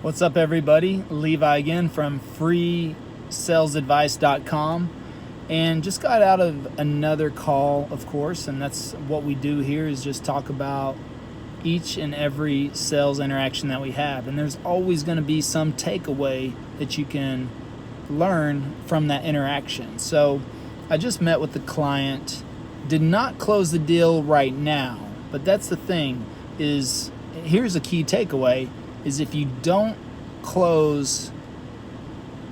What's up, everybody? Levi again from freesalesadvice.com, and just got out of another call, of course, and that's what we do here, is just talk about each and every sales interaction that we have. And there's always going to be some takeaway that you can learn from that interaction. So I just met with the client, did not close the deal right now, but that's the thing, is here's a key takeaway, is if you don't close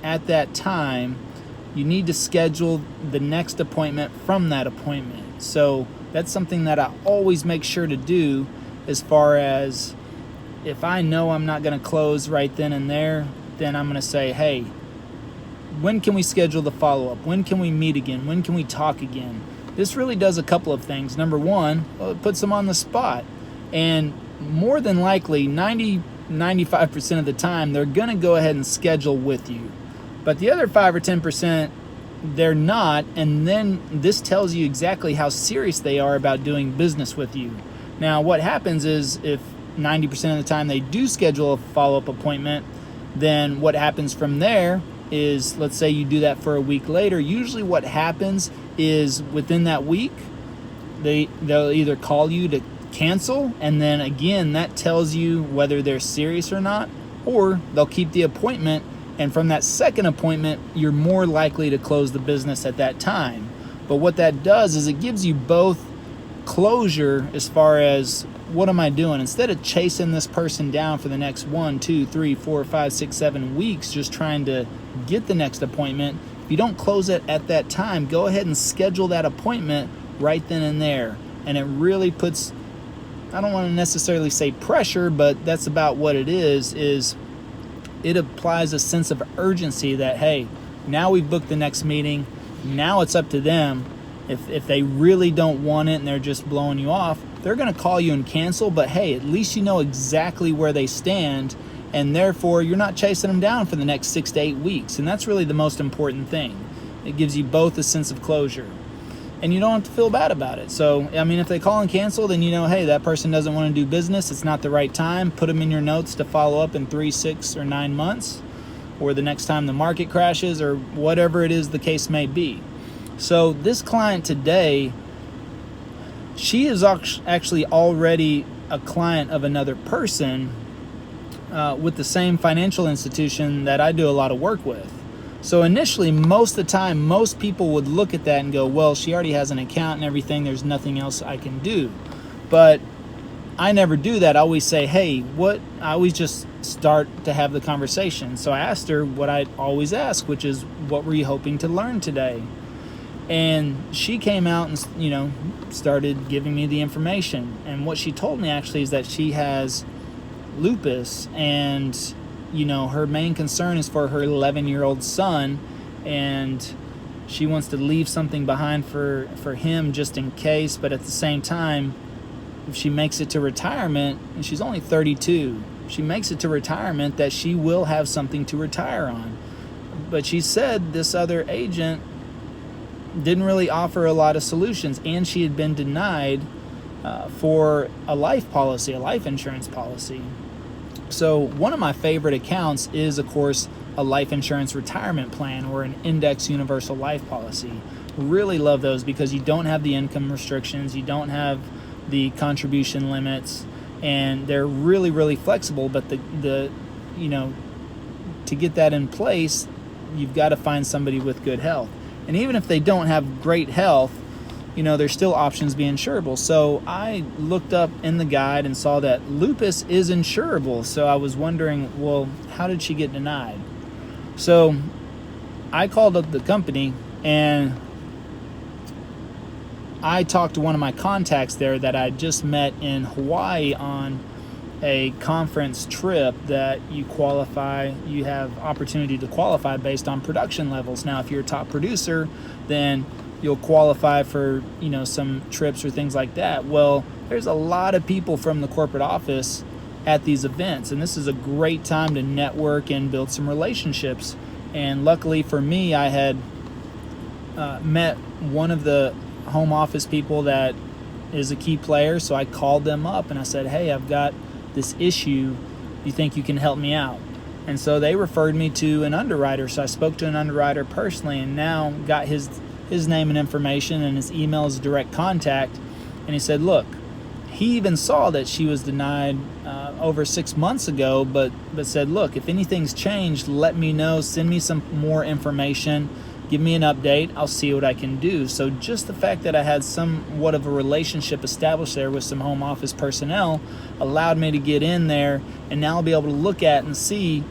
at that time, you need to schedule the next appointment from that appointment. So that's something that I always make sure to do, as far as if I know I'm not going to close right then and there, then I'm going to say, hey, when can we schedule the follow-up? When can we meet again? When can we talk again? This really does a couple of things. Number one, it puts them on the spot. And more than likely, 95% of the time, they're going to go ahead and schedule with you. But the other 5 or 10%, they're not. And then this tells you exactly how serious they are about doing business with you. Now, what happens is, if 90% of the time they do schedule a follow-up appointment, then what happens from there is, let's say you do that for a week later, usually what happens is within that week, they'll either call you to cancel, and then again, that tells you whether they're serious or not, or they'll keep the appointment, and from that second appointment, you're more likely to close the business at that time. But what that does is it gives you both closure, as far as, what am I doing? Instead of chasing this person down for the next 1, 2, 3, 4, 5, 6, 7 weeks, just trying to get the next appointment, if you don't close it at that time, go ahead and schedule that appointment right then and there. And it really puts, I don't want to necessarily say pressure, but that's about what it is it applies a sense of urgency that, hey, now we've booked the next meeting, now it's up to them. If they really don't want it and they're just blowing you off, they're going to call you and cancel, but hey, at least you know exactly where they stand, and therefore you're not chasing them down for the next 6 to 8 weeks. And that's really the most important thing. It gives you both a sense of closure, and you don't have to feel bad about it. So, I mean, if they call and cancel, then you know, hey, that person doesn't want to do business. It's not the right time. Put them in your notes to follow up in 3, 6, or 9 months, or the next time the market crashes, or whatever it is the case may be. So this client today, she is actually already a client of another person with the same financial institution that I do a lot of work with. So initially, most of the time, most people would look at that and go, well, she already has an account and everything, there's nothing else I can do. But I never do that. I always say, hey, I always just start to have the conversation. So I asked her what I always ask, which is, what were you hoping to learn today? And she came out and, started giving me the information. And what she told me actually is that she has lupus, and, her main concern is for her 11-year-old son, and she wants to leave something behind for him just in case. But at the same time, if she makes it to retirement, and she's only 32, she makes it to retirement, that she will have something to retire on. But she said this other agent didn't really offer a lot of solutions, and she had been denied for a life insurance policy. So one of my favorite accounts is, of course, a life insurance retirement plan, or an index universal life policy. Really love those, because you don't have the income restrictions, you don't have the contribution limits, and they're really, really flexible. But to get that in place, you've got to find somebody with good health. And even if they don't have great health, there's still options being insurable. So I looked up in the guide and saw that lupus is insurable. So I was wondering, well, how did she get denied? So I called up the company, and I talked to one of my contacts there that I just met in Hawaii on a conference trip, that you have opportunity to qualify based on production levels. Now, if you're a top producer, then you'll qualify for, some trips or things like that. Well, there's a lot of people from the corporate office at these events, and this is a great time to network and build some relationships. And luckily for me, I had met one of the home office people that is a key player, so I called them up and I said, hey, I've got this issue, you think you can help me out? And so they referred me to an underwriter. So I spoke to an underwriter personally and now got his name and information and his email as direct contact. And he said, look, he even saw that she was denied over 6 months ago, but said, look, if anything's changed, let me know, send me some more information, give me an update, I'll see what I can do. So just the fact that I had somewhat of a relationship established there with some home office personnel allowed me to get in there and now I'll be able to look at and see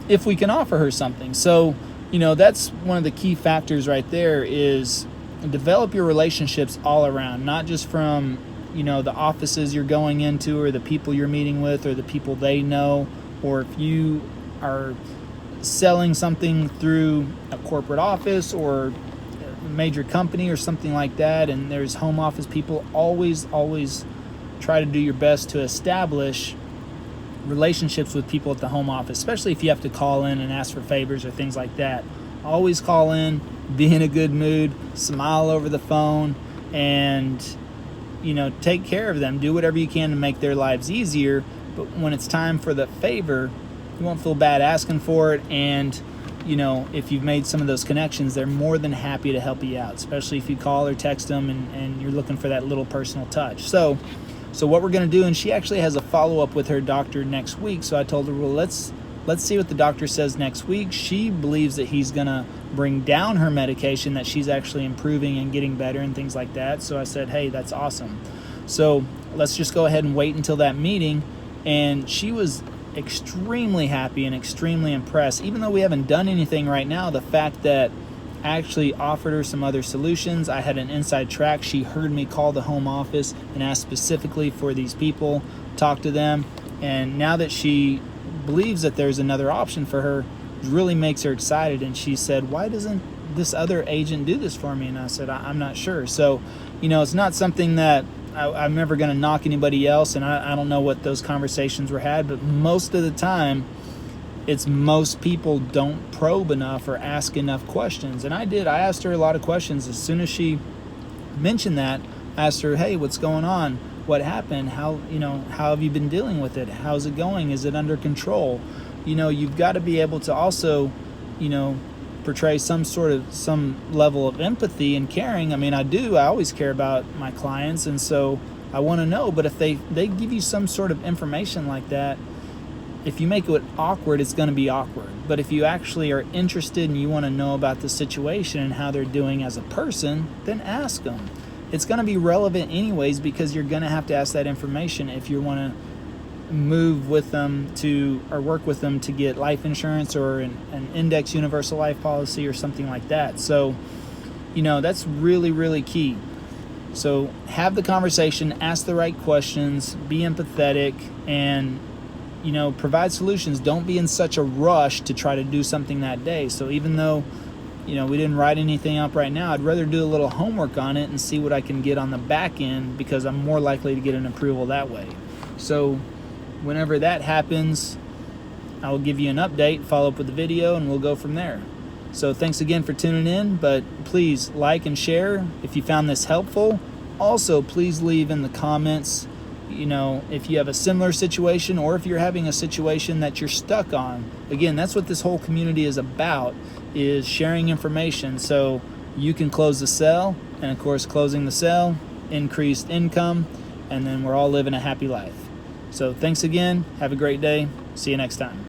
if we can offer her something. So, that's one of the key factors right there is develop your relationships all around, not just from the offices you're going into or the people you're meeting with or the people they know, or if you are selling something through a corporate office or a major company or something like that and there's home office people, always try to do your best to establish relationships with people at the home office, especially if you have to call in and ask for favors or things like that. Always call in, be in a good mood, smile over the phone, and take care of them. Do whatever you can to make their lives easier, but when it's time for the favor, you won't feel bad asking for it. And if you've made some of those connections, they're more than happy to help you out, especially if you call or text them and you're looking for that little personal touch. So what we're going to do, and she actually has a follow-up with her doctor next week, so I told her, well, let's see what the doctor says next week. She believes that he's going to bring down her medication, that she's actually improving and getting better and things like that. So I said, hey, that's awesome. So let's just go ahead and wait until that meeting. And she was extremely happy and extremely impressed. Even though we haven't done anything right now, the fact that I actually offered her some other solutions. I had an inside track. She heard me call the home office and ask specifically for these people, talk to them. And now that she believes that there's another option for her, it really makes her excited. And she said, why doesn't this other agent do this for me? And I said, I'm not sure. So, it's not something that I'm never going to knock anybody else. And I don't know what those conversations were had, but most of the time, it's most people don't probe enough or ask enough questions. And I did. I asked her a lot of questions. As soon as she mentioned that, I asked her, hey, what's going on? What happened? How have you been dealing with it? How's it going? Is it under control? You've got to be able to also, portray some level of empathy and caring. I mean, I always care about my clients, and so I want to know. But if they give you some sort of information like that, if you make it awkward, it's going to be awkward. But if you actually are interested and you want to know about the situation and how they're doing as a person, then ask them. It's going to be relevant anyways, because you're going to have to ask that information if you want to move with them or work with them to get life insurance or an index universal life policy or something like that. So, that's really, really key. So have the conversation, ask the right questions, be empathetic, and provide solutions. Don't be in such a rush to try to do something that day. So even though, we didn't write anything up right now, I'd rather do a little homework on it and see what I can get on the back end, because I'm more likely to get an approval that way. So whenever that happens, I will give you an update, follow up with the video, and we'll go from there. So thanks again for tuning in, but please like and share if you found this helpful. Also, please leave in the comments if you have a similar situation or if you're having a situation that you're stuck on. Again, that's what this whole community is about, is sharing information so you can close the sale, and of course closing the sale, increased income, and then we're all living a happy life. So thanks again. Have a great day. See you next time.